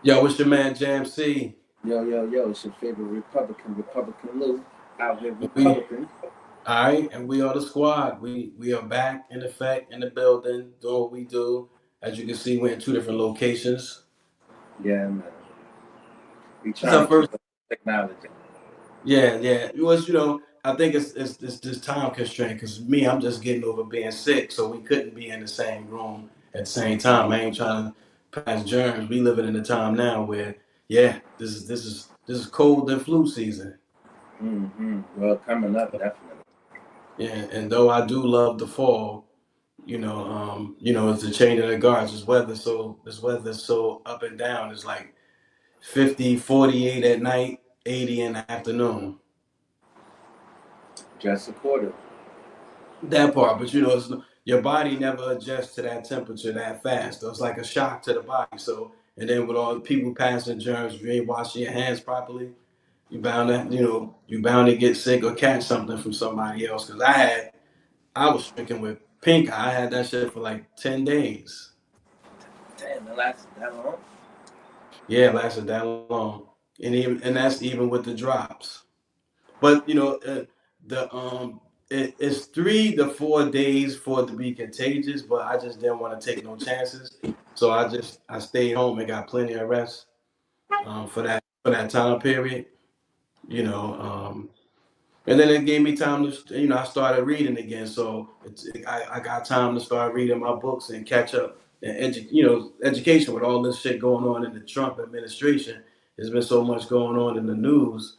Yo, what's your man Jam C? Yo, yo, yo, it's your favorite Republican, Republican Lou, out here We Republican. all right, and we are the squad. We are back in effect in the building, doing what we do. As you can see, we're in two different locations. Yeah, man. We It's trying our to keep first. up with technology. Yeah. It was, I think it's this time constraint because me, I'm just getting over being sick, so we couldn't be in the same room at the same time. I ain't trying to pass germs. We living in a time now where, yeah, this is cold and flu season. Well, coming up, definitely. Yeah, and though I do love the fall, it's the change of the guards. This weather's so up and down. It's like 50, 48 at night, 80 in the afternoon. Dress accordingly. That part, but your body never adjusts to that temperature that fast. So it's like a shock to the body. So, and then with all the people passing germs, if you ain't washing your hands properly, you bound to get sick or catch something from somebody else. Because I was stricken with pink eye. I had that shit for like 10 days. Damn, it lasted that long? Yeah, it lasted that long, and that's even with the drops. But it's 3 to 4 days for it to be contagious. But I just didn't want to take no chances, so I stayed home and got plenty of rest for that time period. You know, and then it gave me time to I started reading again, so I got time to start reading my books and catch up and education with all this shit going on in the Trump administration. There's been so much going on in the news.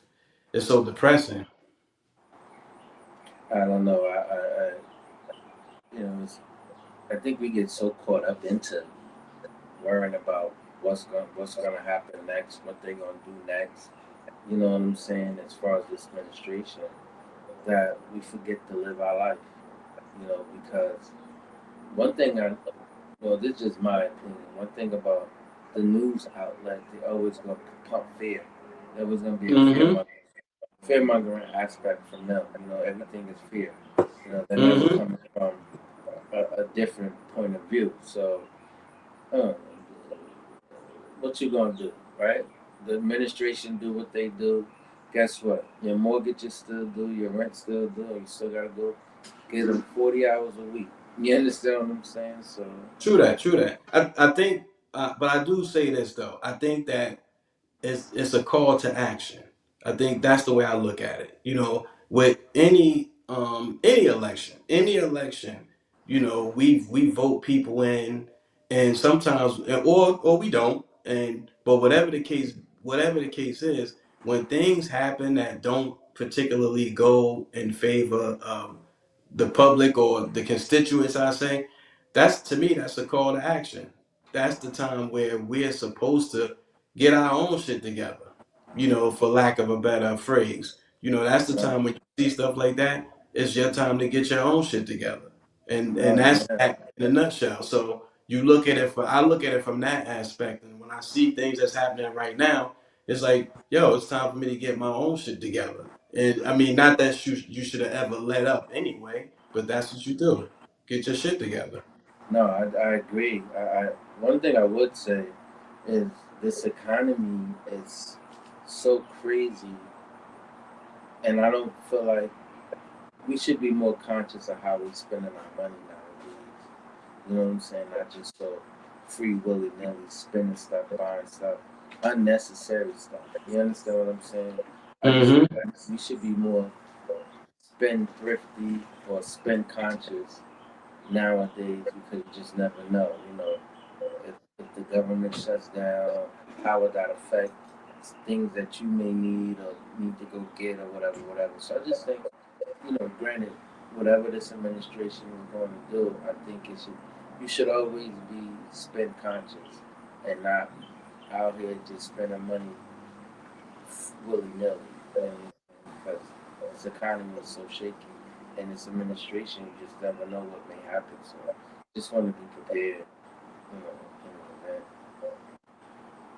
It's so depressing. I don't know. It's, I think we get so caught up into worrying about what's gonna happen next, what they're gonna do next. You know what I'm saying? As far as this administration, that we forget to live our life. Because one thing well, this is just my opinion. One thing about the news outlet, they always going to pump fear. There was going to be a Mm-hmm. fear mongering aspect from them. Everything is fear. They're never Mm-hmm. coming from a different point of view. So, uh, what you gonna do, right? The administration do what they do. Guess what? Your mortgages still do. Your rent still do. You still gotta go get them 40 hours a week. You understand what I'm saying? So, True that. True that. I think, but I do say this though. I think that it's a call to action. I think that's the way I look at it. With any election, we vote people in, and sometimes or we don't, and but whatever the case is, when things happen that don't particularly go in favor of the public or the constituents, I say, that's to me, that's a call to action. That's the time where we're supposed to get our own shit together, for lack of a better phrase. That's the right, time when you see stuff like that, it's your time to get your own shit together. And right, that's yeah. that in a nutshell. So I look at it from that aspect. And when I see things that's happening right now, it's like, yo, it's time for me to get my own shit together. And I mean, not that you should have ever let up anyway, but that's what you do. Get your shit together. No, I agree. One thing I would say is this economy is so crazy, and I don't feel like we should be more conscious of how we're spending our money nowadays. You know what I'm saying? Not just so free willy nilly spending stuff, buying stuff, unnecessary stuff. You understand what I'm saying? I just feel Mm-hmm. like we should be more spend thrifty or spend conscious nowadays because you just never know. If the government shuts down, how would that affect things that you may need or need to go get or whatever. So I just think, granted, whatever this administration is going to do, I think you should always be spend conscious and not out here just spending money willy nilly. Because this economy is so shaky, and this administration, you just never know what may happen. So just want to be prepared, in an event.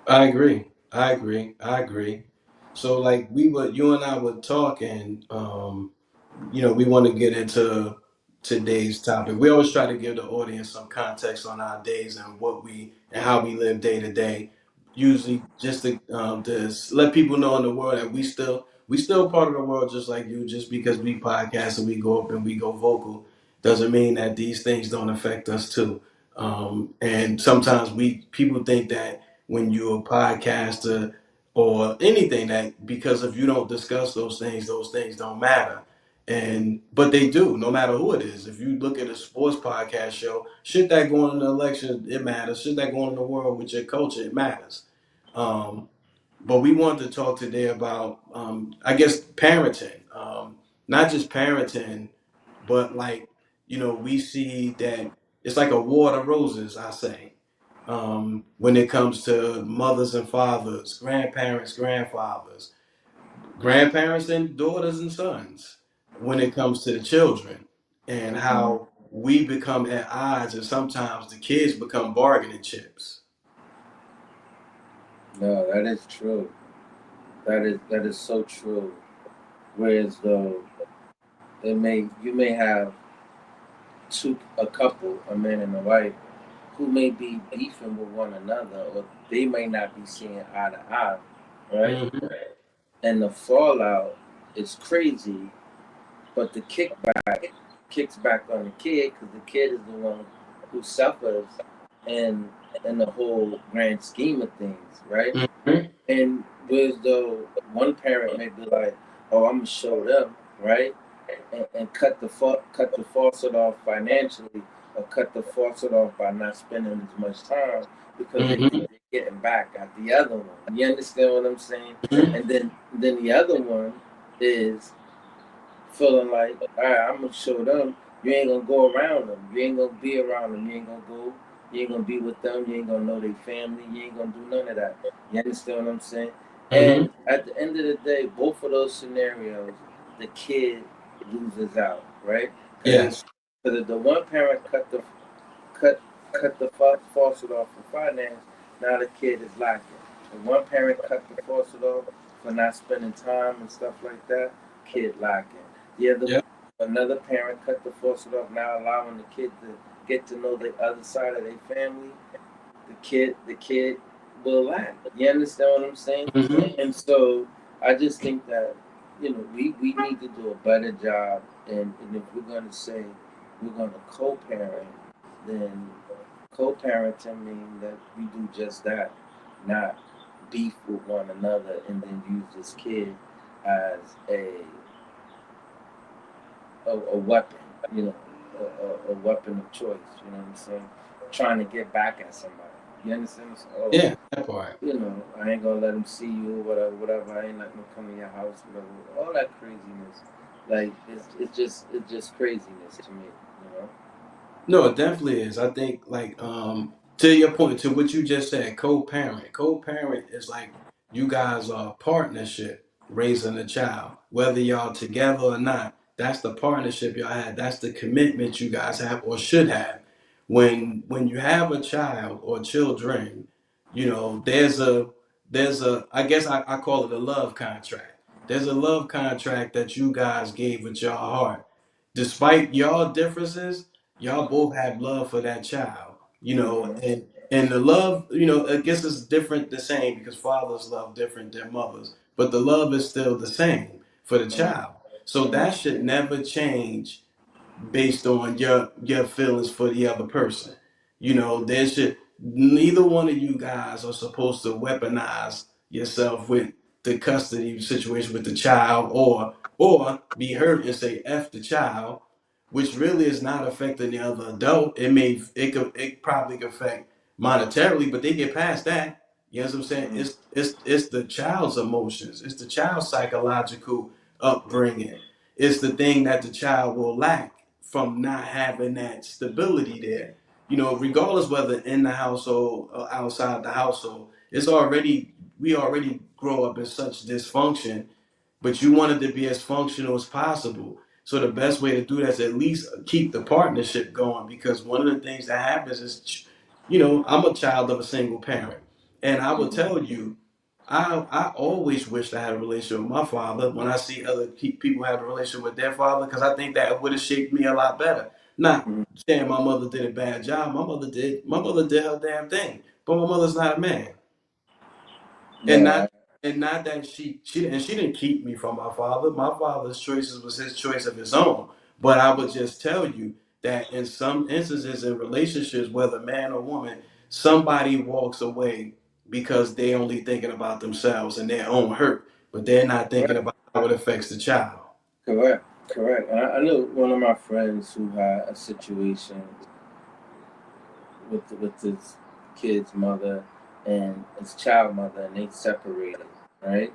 I agree. I agree. I agree. So like you and I were talking, we want to get into today's topic. We always try to give the audience some context on our days and how we live day to day. usually just to let people know in the world that we still part of the world just like you. Just because we podcast and we go up and we go vocal doesn't mean that these things don't affect us too. And sometimes we people think that when you're a podcaster or anything that because if you don't discuss those things don't matter. And but they do, no matter who it is. If you look at a sports podcast show, shit that going in the election, it matters. Shit that going in the world with your culture, it matters. Um, but we wanted to talk today about, I guess, parenting. Not just parenting, but like, we see that it's like a war of roses, I say, when it comes to mothers and fathers, grandparents, grandparents and daughters and sons, when it comes to the children, and Mm-hmm. how we become at odds, and sometimes the kids become bargaining chips. No, that is true. That is so true. Whereas though you may have a couple, a man and a wife, who may be beefing with one another, or they may not be seeing eye to eye, right? Hmm. And the fallout is crazy, but the kicks back on the kid because the kid is the one who suffers in the whole grand scheme of things, right? Hmm. And whereas though one parent may be like, "Oh, I'm gonna show them," right? And cut the faucet off financially, or cut the faucet off by not spending as much time because they Hmm. think they're getting back at the other one. You understand what I'm saying? Hmm. And then the other one is feeling like, all right, I'm gonna show them. You ain't gonna go around them. You ain't gonna be around them. You ain't gonna go. You ain't gonna be with them. You ain't gonna know their family. You ain't gonna do none of that. You understand what I'm saying? Hmm. And at the end of the day, both of those scenarios, the kid loses out, right? Because Yes. if the one parent cut cut the faucet off for finance, now the kid is lacking. If one parent cut the faucet off for not spending time and stuff like that, kid lacking. The other Yep. Another parent cut the faucet off, now allowing the kid to get to know the other side of their family. The kid will lack. You understand what I'm saying? Hmm. And so I just think that we need to do a better job, and if we're gonna say we're gonna co-parent, then co-parenting means that we do just that, not beef with one another and then use this kid as a weapon, you know, a weapon of choice. You know what I'm saying? Trying to get back at somebody. You understand? So, oh, Yeah, that part. I ain't gonna let him see you, whatever, whatever. I ain't letting him come in your house, whatever. All that craziness, like it's just craziness to me. You know. No, it definitely is. I think like to your point, to what you just said, co-parent. Co-parent is like you guys are a partnership raising a child. Whether y'all together or not, that's the partnership y'all have. That's the commitment you guys have or should have. When you have a child or children, there's a I guess I call it a love contract. There's a love contract that you guys gave with your heart. Despite y'all differences, y'all both have love for that child, Mm-hmm. and the love, I guess it's different, the same because fathers love different than mothers, but the love is still the same for the child. So Mm-hmm. that should never change based on your feelings for the other person. There should neither one of you guys are supposed to weaponize yourself with the custody situation with the child or be hurt and say F the child, which really is not affecting the other adult. It probably could affect monetarily, but they get past that. You know what I'm saying? Mm-hmm. It's the child's emotions, it's the child's psychological upbringing, it's the thing that the child will lack from not having that stability there. Regardless whether in the household or outside the household, we already grow up in such dysfunction, but you want it to be as functional as possible. So the best way to do that is at least keep the partnership going, because one of the things that happens is, I'm a child of a single parent, and I will Mm-hmm. tell you, I always wished I had a relationship with my father when I see other people have a relationship with their father, because I think that would have shaped me a lot better. Not Mm-hmm. saying my mother did a bad job. My mother did her damn thing, but my mother's not a man. and No, not and not that she didn't keep me from my father. My father's choices was his choice of his own. But I would just tell you that in some instances in relationships, whether man or woman, somebody walks away because they only thinking about themselves and their own hurt, but they're not thinking correct, about how it affects the child. correct, correct. And I knew one of my friends who had a situation with his kid's mother and his child mother, and they separated, right?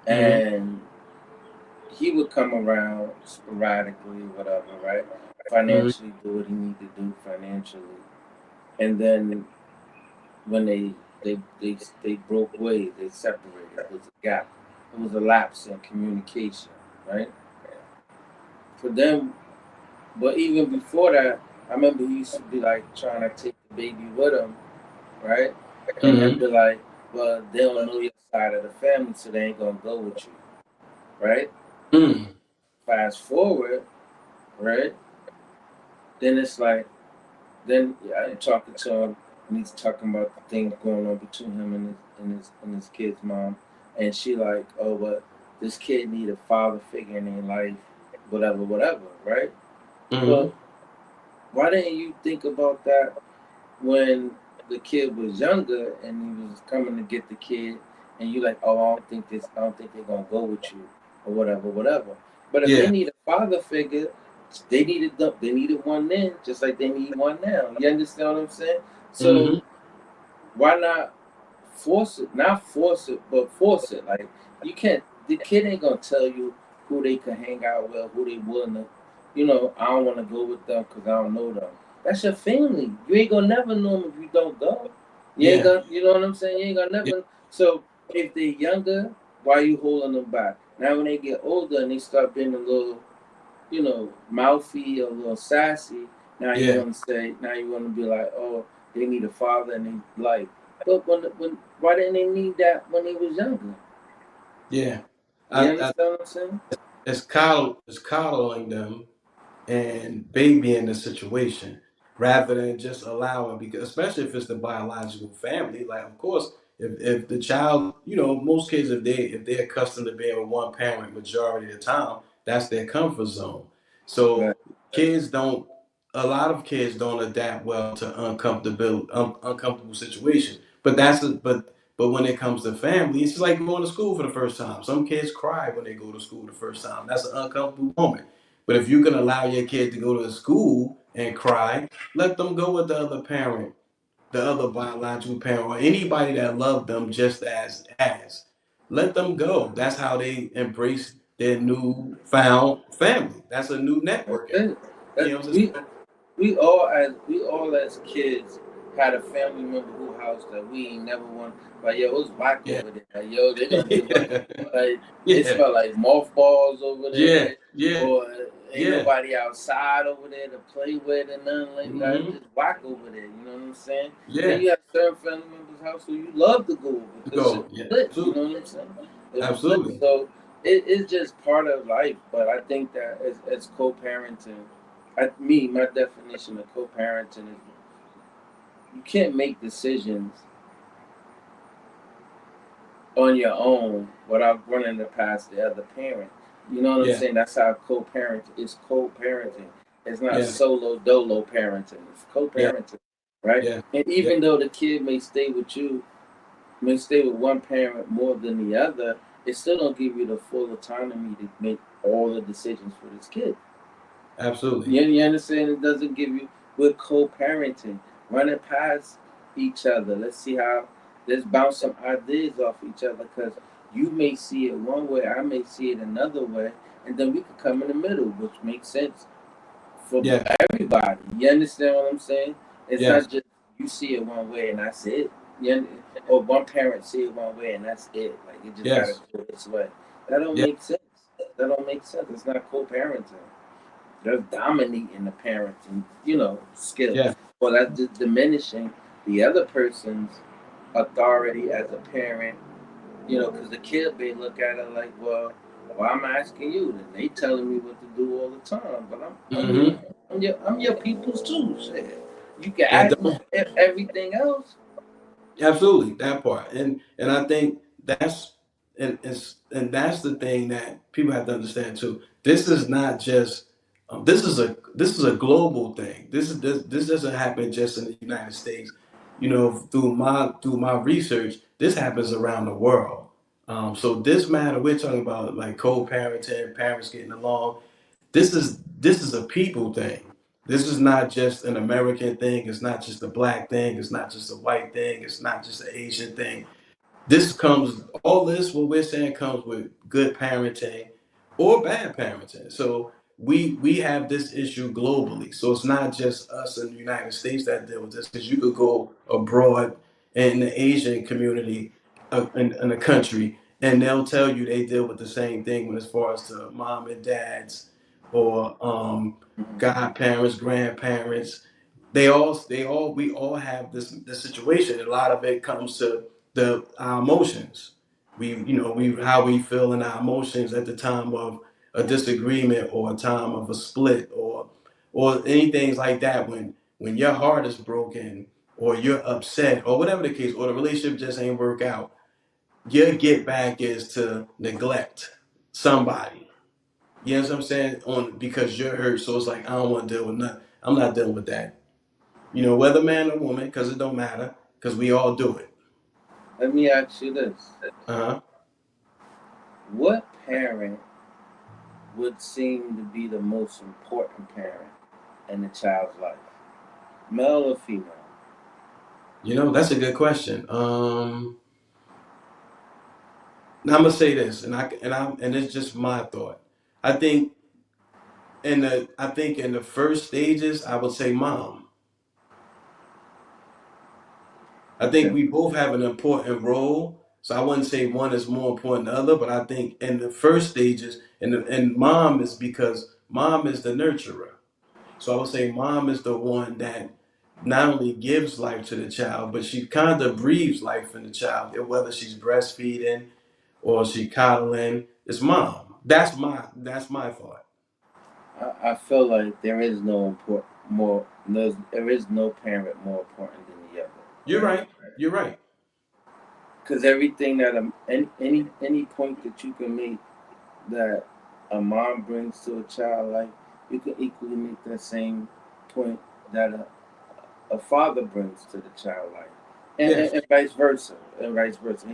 Mm-hmm. And he would come around sporadically, whatever, right? Mm-hmm. Financially, do what he needed to do financially, and then when they broke ways, they separated. It was a gap. It was a lapse in communication, right? For them, but even before that, I remember he used to be like trying to take the baby with him, right? And then Mm-hmm. be like, well, they don't know your side of the family, so they ain't gonna go with you, right? Mm-hmm. Fast forward, right? Then it's like, then yeah, I'm talking to him, and he's talking about the things going on between him and his kid's mom, and she like, oh, but this kid need a father figure in their life, whatever, whatever, right? Mm-hmm. But why didn't you think about that when the kid was younger and he was coming to get the kid, and you like, oh, I don't think they're gonna go with you, or whatever, whatever. But if they Yeah. need a father figure, they needed one then, just like they need one now. You understand what I'm saying? So Mm-hmm. why not force it? Not force it, but force it. Like you can't. The kid ain't gonna tell you who they can hang out with, who they willing to. You know, I don't want to go with them because I don't know them. That's your family. You ain't gonna never know them if you don't go. You ain't Yeah. gonna. You know what I'm saying? You ain't gonna Yeah. never. So if they're younger, why are you holding them back? Now when they get older and they start being a little, mouthy or a little sassy. Now you Yeah. want to say, now you want to be like, oh, they need a father and they like. But when why didn't they need that when they was younger? Yeah. You I understand what I'm saying? it's coddling them and babying the situation rather than just allowing, because especially if it's the biological family, like of course if the child, most kids, if they're accustomed to being with one parent majority of the time, that's their comfort zone. Right. So kids don't a lot of kids don't adapt well to uncomfortable situations, but when it comes to family, it's like going to school for the first time. Some kids cry when they go to school the first time. That's an uncomfortable moment. But if you can allow your kid to go to school and cry, let them go with the other parent, the other biological parent, or anybody that loved them just as. Let them go. That's how they embrace their new found family. That's a new That's network. it. You That know what I'm we saying? we all as kids had a family member who house that we ain't never want. Like yo, it was whack Yeah. over there. Like yo, they gonna give us like it Yeah. smelled like mothballs over Yeah. there, Yeah. or ain't Yeah. nobody outside over there to play with and nothing like that. It's Mm-hmm. just whack over there. You know what I'm saying? Then Yeah. you have certain family members' house who you love to go over because shit Go. was Yeah. lit. You know Absolutely. what I'm saying? It was lit. Absolutely. So it's just part of life. But I think that as co-parenting. My definition of co-parenting is you can't make decisions on your own without running it past the other parent. You know what I'm Yeah. saying? That's how co-parent is co-parenting. It's not Yeah. solo dolo parenting. It's Yeah. co-parenting, right? Yeah. And Yeah. even though the kid may stay with you, may stay with one parent more than the other, it still don't give you the full autonomy to make all the decisions for this kid. Absolutely. You understand? It doesn't give you. We're co-parenting, running past each other. Let's bounce some ideas off each other because you may see it one way, I may see it another way, and then we could come in the middle, which makes sense for Yeah. everybody. You understand what I'm saying? It's Yes. not just you see it one way and that's it. Or one parent see it one way and that's it. Like you just gotta Yes. do it this way. That don't Yeah. make sense. That don't make sense. It's not co-parenting. They're dominating the parenting, Yeah. skills. Well, that's just diminishing the other person's authority as a parent, because the kid may look at it like, well, I'm asking you, and they telling me what to do all the time, but Mm-hmm. I'm your people's too. Shit. You can And ask me for everything else. absolutely, that part, and I think that's and that's the thing that people have to understand too. This is not just this is a global thing. This doesn't happen just in the United States. You know, through my research, this happens around the world. So this matter we're talking about, like co-parenting, parents getting along. This is a people thing. This is not just an American thing. It's not just a black thing. It's not just a white thing. It's not just an Asian thing. This comes, all this, what we're saying comes with good parenting or bad parenting. So we have this issue globally. So it's not just us in the United States that deal with this, because you could go abroad in the Asian community in a country, and they'll tell you they deal with the same thing when as far as to mom and dads or godparents, grandparents. We all have this situation. A lot of it comes to our emotions. We how we feel in our emotions at the time of a disagreement or a time of a split or anything like that, when your heart is broken or you're upset or whatever the case, or the relationship just ain't work out. Your get back is to neglect somebody. You know what I'm saying? On because you're hurt, so it's like I don't want to deal with nothing. I'm not dealing with that. You know, whether man or woman, because it don't matter, because we all do it. Let me ask you this: Uh-huh. what parent would seem to be the most important parent in the child's life, male or female? You know, that's a good question. Now I'm gonna say this, and it's just my thought. I think I think in the first stages, I would say mom. I think Okay. we both have an important role, so I wouldn't say one is more important than the other. But I think in the first stages, and mom is because mom is the nurturer. So I would say mom is the one that not only gives life to the child, but she kind of breathes life in the child. Whether she's breastfeeding or she coddling, it's mom. That's my thought. I feel like there is no important more. There is no parent more important than the other, You're right? right. You're right. Because everything that any point that you can make that a mom brings to a child life, you can equally make that same point that a father brings to the child life, Yes. and vice versa, and vice versa.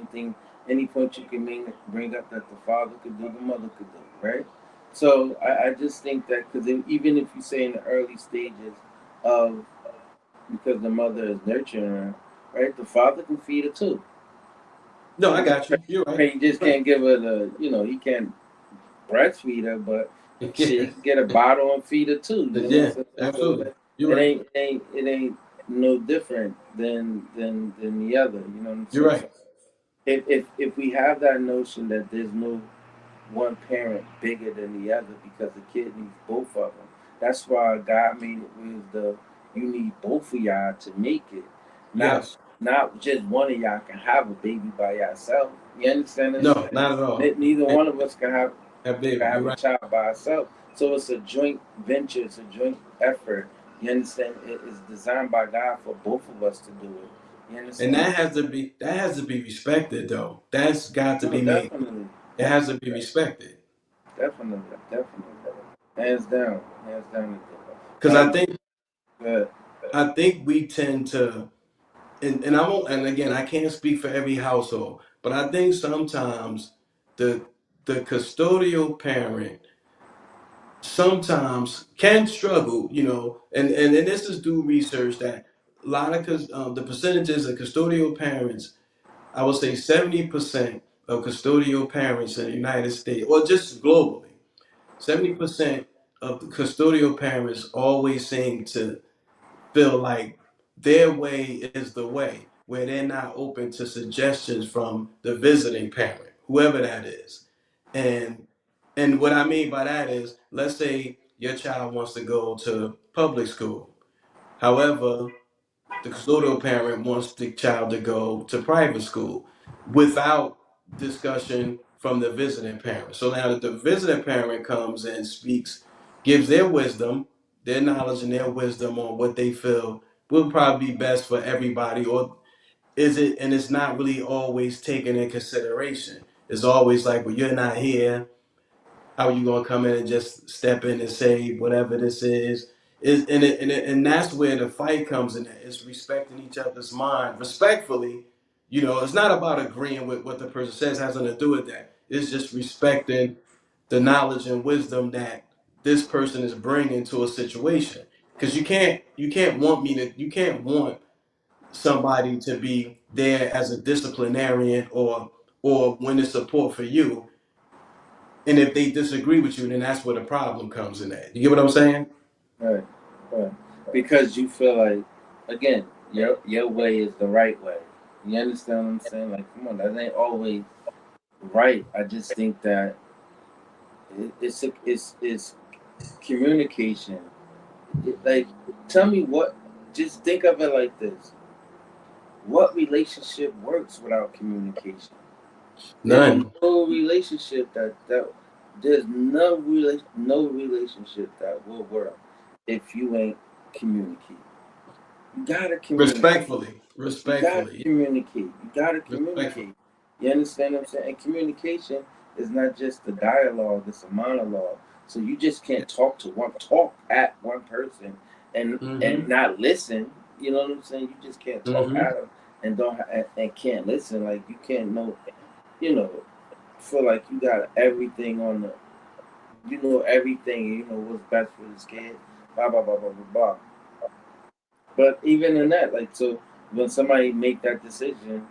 Any point you can bring up that the father could do, the mother could do, right? So I just think that because even if you say in the early stages of because the mother is nurturing her, right, the father can feed her too. No, I got you. You're right. Right, he just You're can't give her the, he can't breastfeed her, but right. shit, he Yes. can get a bottle and feed her too. You know what Yeah. I'm saying? So Absolutely. You're right. it ain't no different than the other. You know what I'm You're saying? So right. if we have that notion that there's no one parent bigger than the other because the kid needs both of them. That's why God made it with you need both of y'all to make it. Not Yes. not just one of y'all can have a baby by yourself. You understand what I'm No, saying? not at all. Neither And one of us that can baby. You're have a right. child by ourselves. So it's a joint venture, it's a joint effort. You understand? It is designed by God for both of us to do it. You And understand? that has to be respected though. That's got to No, be made. definitely. It has to be respected. Definitely, definitely. Hands down, hands down. Because Um, good. I think we tend to, and I won't, and again, I can't speak for every household, but I think sometimes the the custodial parent sometimes can struggle, and this is due research that a lot of the percentages of custodial parents, I would say 70% of custodial parents in the United States, or just globally, 70% of the custodial parents always seem to feel like their way is the way, where they're not open to suggestions from the visiting parent, whoever that is. And and what I mean by that is, let's say your child wants to go to public school. However, the custodial parent wants the child to go to private school without discussion from the visiting parent. So now that the visiting parent comes and speaks, gives their wisdom, their knowledge and their wisdom on what they feel will probably be best for everybody, or is it, and it's not really always taken in consideration. It's always like, well, you're not here. How are you gonna come in and just step in and say whatever this is, and that's where the fight comes in. It's respecting each other's mind respectfully. It's not about agreeing with what the person says. It has nothing to do with that. It's just respecting the knowledge and wisdom that this person is bringing to a situation. Because you can't want somebody to be there as a disciplinarian or when it's support for you, and if they disagree with you, then that's where the problem comes in at. You get what I'm saying? Right, right. Because you feel like, again, your way is the right way. You understand what I'm saying? Like, come on, that ain't always right. I just think that it's communication. Like, tell me what. Just think of it like this: what relationship works without communication? There's None. no relationship that there's no relationship that will work if you ain't communicate. You gotta communicate. Respectfully. You gotta Respectfully. communicate. You gotta Respectfully. communicate. You understand what I'm saying? And communication is not just a dialogue; it's a monologue. So you just can't talk at one person and Mm-hmm. not listen. You know what I'm saying? You just can't talk Mm-hmm. at them and can't listen. Like you can't know. You know, feel like you got everything on the. You know everything. You know what's best for this kid. Blah blah blah blah blah blah. But even in that, like, so when somebody make that decision,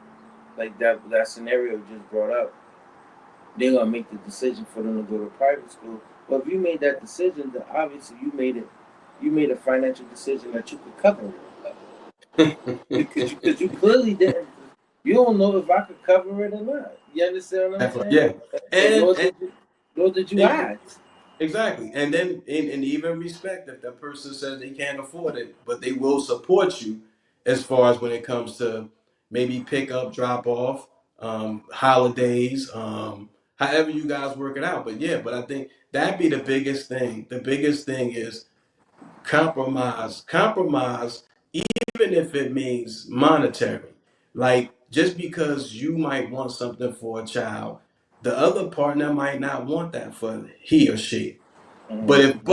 like that scenario just brought up, they're gonna make the decision for them to go to private school. But if you made that decision, then obviously you made a financial decision that you could cover it because you clearly didn't. You don't know if I could cover it or not. You understand what I'm saying? Yeah. And And, nor did you and ask. exactly. And then and even respect if that person says they can't afford it, but they will support you as far as when it comes to maybe pick up, drop off, holidays, however you guys work it out. But yeah, but I think that'd be the biggest thing. The biggest thing is compromise. Compromise, even if it means monetary. Like just because you might want something for a child, the other partner might not want that for he or she. But Mm-hmm. if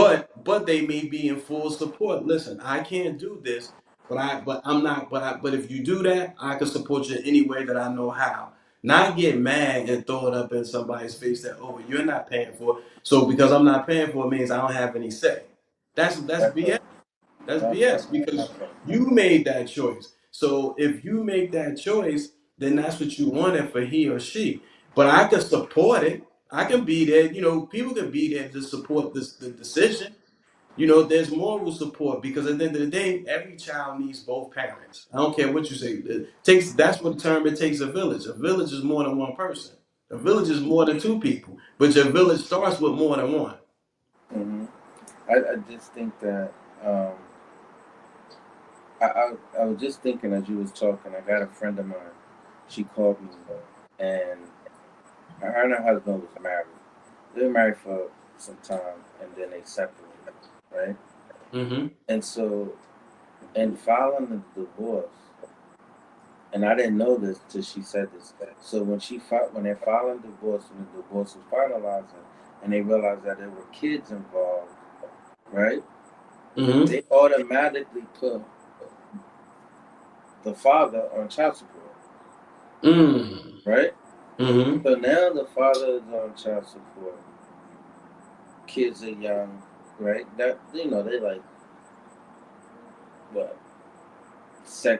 but they may be in full support. Listen, I can't do this, but I'm not but if you do that, I can support you any way that I know how. Not get mad and throw it up in somebody's face that, oh, you're not paying for it. So because I'm not paying for it means I don't have any say. That's That's BS. right. That's Okay. BS because Okay. you made that choice. So if you make that choice, then that's what you wanted for he or she. But I can support it. I can be there. People can be there to support the decision. There's moral support because at the end of the day, every child needs both parents. I don't care what you say. That's what the term it takes a village. A village is more than one person. A village is more than two people. But your village starts with more than one. Mm-hmm. I just think that um, I was just thinking as you was talking. I got a friend of mine. She called me, and her and her husband was married. They were married for some time, and then they separated, right? Mm-hmm. And so, in filing the divorce, and I didn't know this till she said this. So when they're filing divorce, when the divorce was finalizing, and they realized that there were kids involved, right? Mm-hmm. They automatically put the father on child support, Mm-hmm. right? Mm-hmm. So now the father is on child support. Kids are young, right? That they like what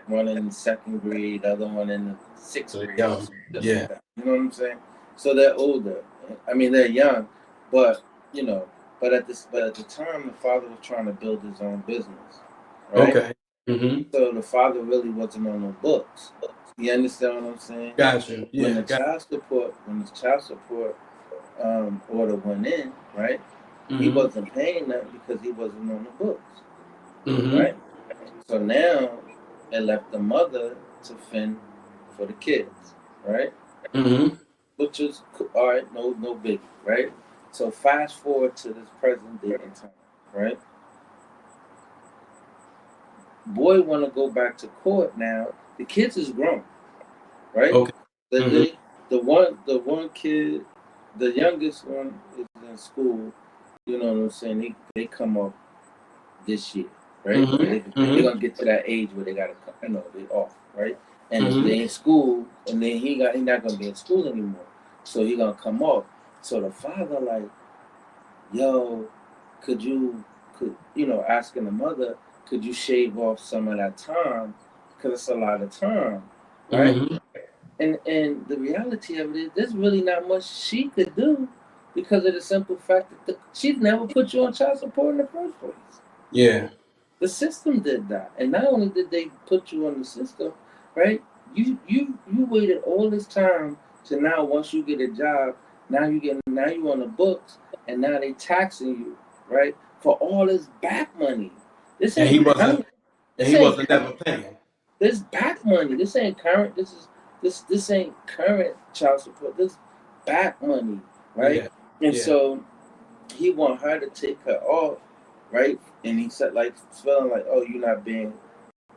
one in second grade, the other one in the sixth So grade, or young. something like Yeah. that. You know what I'm saying? So they're older. I mean, they're young, but you know, but at the time, the father was trying to build his own business, right? Okay. Mm-hmm. So the father really wasn't on the books. You understand what I'm saying? Gotcha. When Yeah. the child support order went in, right? He Mm-hmm. wasn't paying that because he wasn't on the books, Mm-hmm. right? So now it left the mother to fend for the kids, right? Mm-hmm. Which is all right, no biggie, right? So fast forward to this present day in time, right? Boy want to go back to court now. The kids is grown. right? Okay. The Mm-hmm. they, the one kid, the youngest one is in school. You know what I'm saying? They come up this year, right? Mm-hmm. They're Mm-hmm. gonna get to that age where they gotta, they off, right? And if Mm-hmm. they in school, and then he not gonna be in school anymore, so he gonna come off. So the father like, yo, could you asking the mother, could you shave off some of that time, because it's a lot of time, right? Mm-hmm. And the reality of it is, there's really not much she could do, because of the simple fact that she'd never put you on child support in the first place. Yeah. The system did that, and not only did they put you on the system, right? You waited all this time to now, once you get a job, now you on the books, and now they taxing you, right, for all this back money. This And he ain't wasn't. current. And This he ain't wasn't current. never paying. This back money. This ain't current. This ain't current child support. This back money, right? Yeah. And Yeah. so he want her to take her off, right? And he said like feeling like, oh, you're not being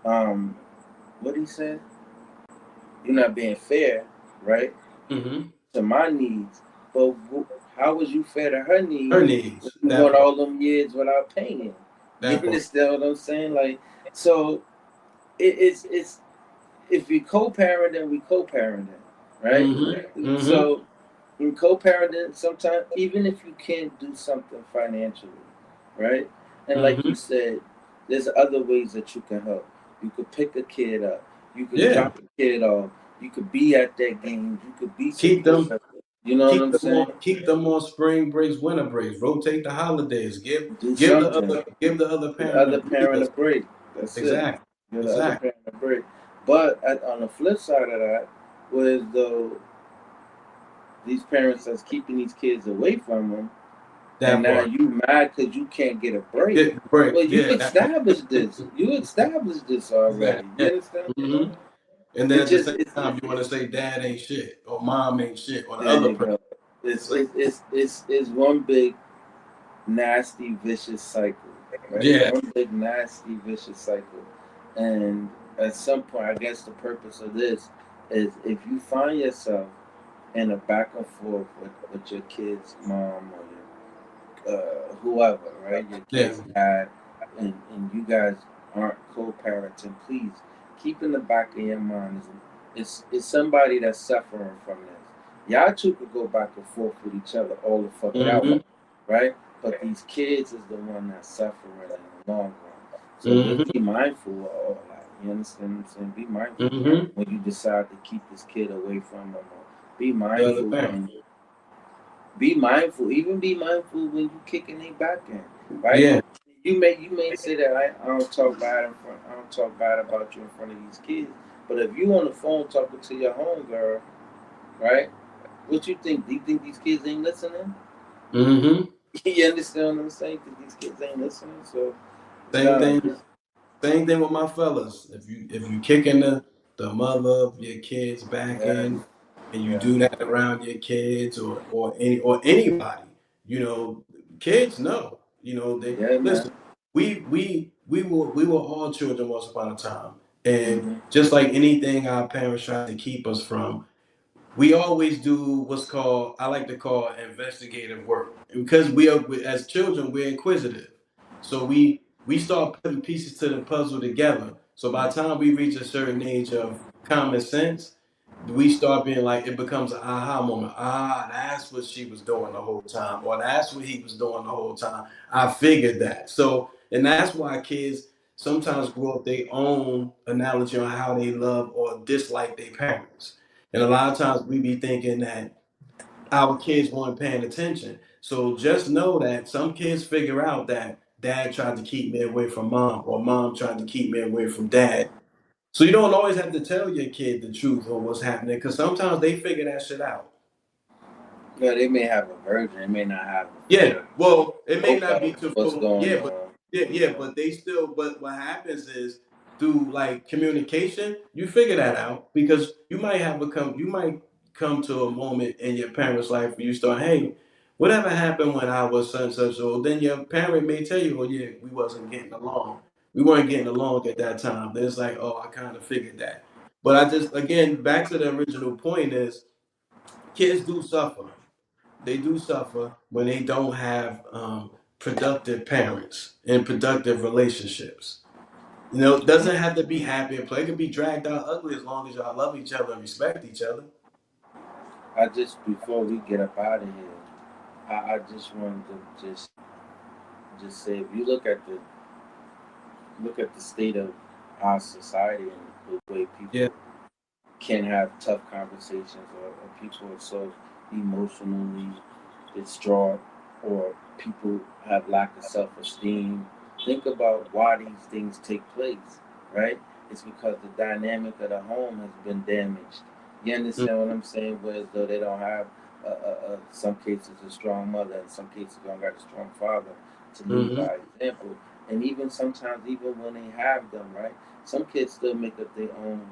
what he said? You're not being fair, right? Mm-hmm. To my needs. But how was you fair to her Her needs when needs. you That went part. all them years without paying? You That part. understand what I'm saying? Like, so it's if we co-parenting, we co-parenting, right? Mm-hmm. Mm-hmm. So in co-parenting, sometimes even if you can't do something financially, right? And like you Mm-hmm. said, there's other ways that you can help. You could pick a kid up. You could Yeah. drop a kid off. You could be at their games. You could be Keep them. supportive. You know what I'm saying? Keep them on spring breaks, winter breaks. Rotate the holidays. Do something. Give the other The parent a other breather. parent a break. That's it. Exactly. Give the other Exactly. parent a break. But on the flip side of that, was though these parents that's keeping these kids away from them, and That now part. you mad because you can't get a break. Get the break. Well, you Yeah. That part. established this. You established this already. Exactly. You Yeah. understand? Mm-hmm. And then It at the just same it's time, you want to say dad ain't shit or mom ain't shit or the there other you person. go. It's like, It's one big nasty vicious cycle, right? yeah. One big nasty vicious cycle, and at some point, I guess the purpose of this is if you find yourself in a back and forth with your kid's mom or your whoever, right? Your Yeah. kid's dad, and you guys aren't co-parenting. Please keep in the back of your mind is it's somebody that's suffering from this. Y'all two could go back and forth with each other all the fuck out, Mm-hmm. right? But these kids is the one that's suffering in the long run. So just Mm-hmm. be mindful of all that. You understand what I'm saying? Be mindful Mm-hmm. when you decide to keep this kid away from them. Or be The other mindful parent. when be mindful. Even be mindful when you kicking their back in, right? Yeah. You may say that I don't talk bad in front. I don't talk bad about you in front of these kids. But if you on the phone talking to your homegirl, right? What you think? Do you think these kids ain't listening? Mm-hmm. You understand what I'm saying? Because these kids ain't listening. So, Same nah, thing. just Same thing with my fellas. If you kicking the mother of your kids back yes, in, and you yes, do that around your kids or anybody, you know, kids know. You know they yeah, man. listen. We were all children once upon a time, and Mhm. just like anything our parents tried to keep us from, we always do what's called I like to call investigative work. And because as children we're inquisitive, so we start putting pieces to the puzzle together. So by the time we reach a certain age of common sense, we start being like it becomes an aha moment. Ah, that's what she was doing the whole time, or that's what he was doing the whole time. I figured that. So and that's why kids sometimes grow up their own analogy on how they love or dislike their parents. And a lot of times we be thinking that our kids weren't paying attention. So just know that some kids figure out that dad tried to keep me away from mom or mom tried to keep me away from dad. So you don't always have to tell your kid the truth or what's happening because sometimes they figure that shit out. Yeah, they may have a version. They may not have the Yeah, full well, it may not profile be of to what's full. going Yeah, but on. but they still. But what happens is through like communication, you figure that out because you might come to a moment in your parents' life where you start, hey, whatever happened when I was such and such old? Then your parent may tell you, well, yeah, we wasn't getting along. We weren't getting along at that time. Then it's like, oh, I kind of figured that. But I just, again, back to the original point is kids do suffer. They do suffer when they don't have productive parents and productive relationships. You know, it doesn't have to be happy and play. It can be dragged out ugly as long as y'all love each other and respect each other. I just before we get up out of here, I just wanted to just say if you look at the state of our society and the way Yeah. people can have tough conversations, or people are so emotionally distraught, or people have lack of self-esteem. Think about why these things take place, right? It's because the dynamic of the home has been damaged. You understand what I'm saying? Whereas though they don't have, some cases, a strong mother, in some cases, don't got a strong father to lead Mm-hmm. by example. And even sometimes, even when they have them, right? Some kids still make up their own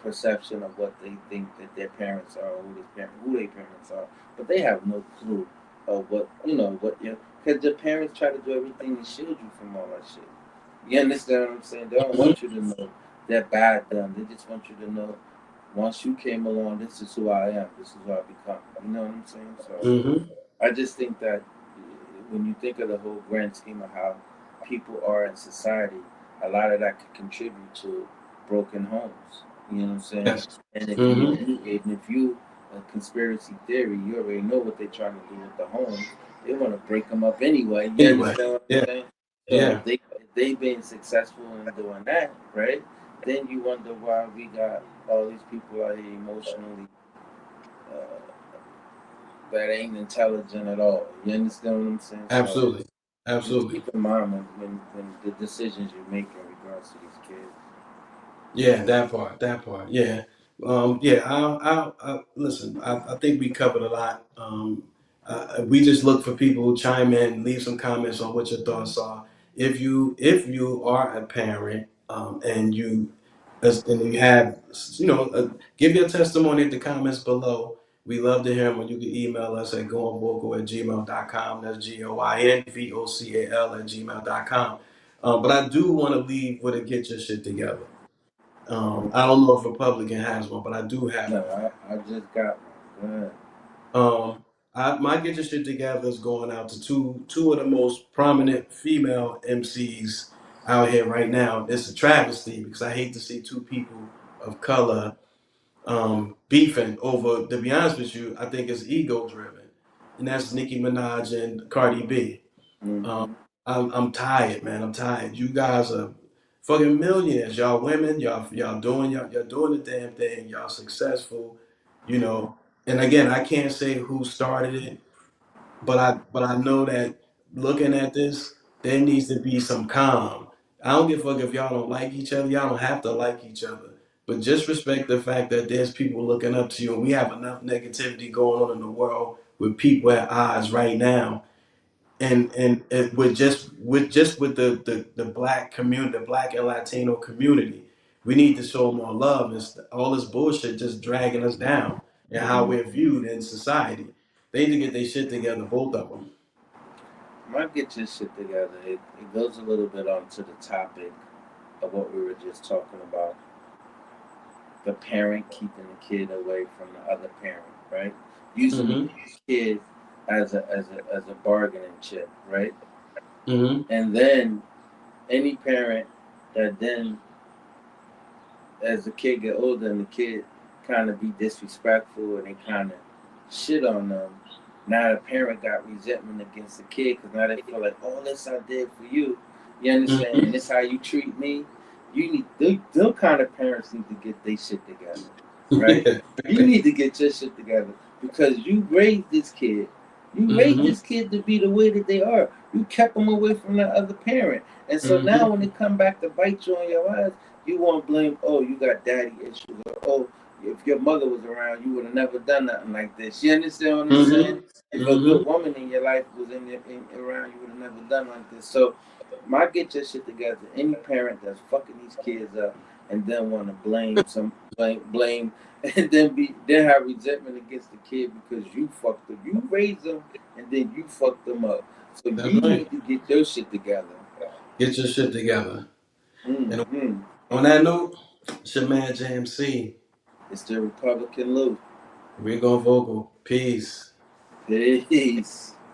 perception of what they think that their parents are, or who their parents are, but they have no clue of what what you because the parents try to do everything to shield you from all that shit. You understand what I'm saying? They don't Mm-hmm. want you to know they're bad them. They just want you to know once you came along, this is who I am. This is who I become. You know what I'm saying? So Mm-hmm. I just think that when you think of the whole grand scheme of how people are in society, a lot of that could contribute to broken homes. You know what I'm saying? Yes. And if you, Mm-hmm. if you a conspiracy theory, you already know what they're trying to do with the homes. They want to break them up anyway. You Anyway. understand what I'm Yeah. saying? So Yeah. if they being successful in doing that, right? Then you wonder why we got all these people out here emotionally uh, that ain't intelligent at all. You understand what I'm saying? So Absolutely. just Absolutely. keep in mind when the decisions you make in regards to these kids. Yeah, that part, that part. Yeah. Yeah, I listen, I think we covered a lot. We just look for people who chime in, leave some comments on what your thoughts are. If you are a parent, and you have, give your testimony in the comments below. We love to hear them. You can email us at goinvocal@gmail.com. That's GOINVOCAL@gmail.com. But I do want to leave with a get your shit together. I don't know if Republican has one, but I do have No, one. I just got one. Go ahead. Um, my get your shit together is going out to two of the most prominent female MCs out here right now. It's a travesty because I hate to see two people of color beefing over. To be honest with you, I think it's ego driven, and that's Nicki Minaj and Cardi B. Um, Mm-hmm. I'm tired, man. I'm tired. You guys are fucking millionaires. Y'all women, y'all doing the damn thing. Y'all successful, you know. And again, I can't say who started it, but I know that looking at this, there needs to be some calm. I don't give a fuck if y'all don't like each other. Y'all don't have to like each other. But just respect the fact that there's people looking up to you, and we have enough negativity going on in the world with people at odds right now, and with the black community, the black and Latino community, we need to show more love. And all this bullshit just dragging us down and how we're Mm-hmm. viewed in society. They need to get their shit together, both of them. Might get your shit together. It goes a little bit onto the topic of what we were just talking about. The parent keeping the kid away from the other parent, right? Using the Mm-hmm. kid as a bargaining chip, right? Mm-hmm. And then any parent that then as the kid get older and the kid kind of be disrespectful and they kind of shit on them, now the parent got resentment against the kid because now they feel like all this I did for you, you understand, and Mm-hmm. this how you treat me. You need them kind of parents need to get their shit together, right? Yeah. You need to get your shit together because you raised this kid. You raised Mm-hmm. this kid to be the way that they are. You kept them away from the other parent, and so now when Mm-hmm. they come back to bite you on your ass, you want to blame, oh, you got daddy issues, or oh, if your mother was around, you would have never done nothing like this. You understand what I'm saying? Mm-hmm. If a good Mm-hmm. woman in your life was around, you would have never done like this. So, my get your shit together. Any parent that's fucking these kids up and then want to blame, and then have resentment against the kid because you fucked them, you raised them, and then you fucked them up. So That's you right. need to get your shit together. Get your shit together. And Mm-hmm. on that note, It's your man JMC. It's the Republican Lou. We're going vocal. Peace. Peace.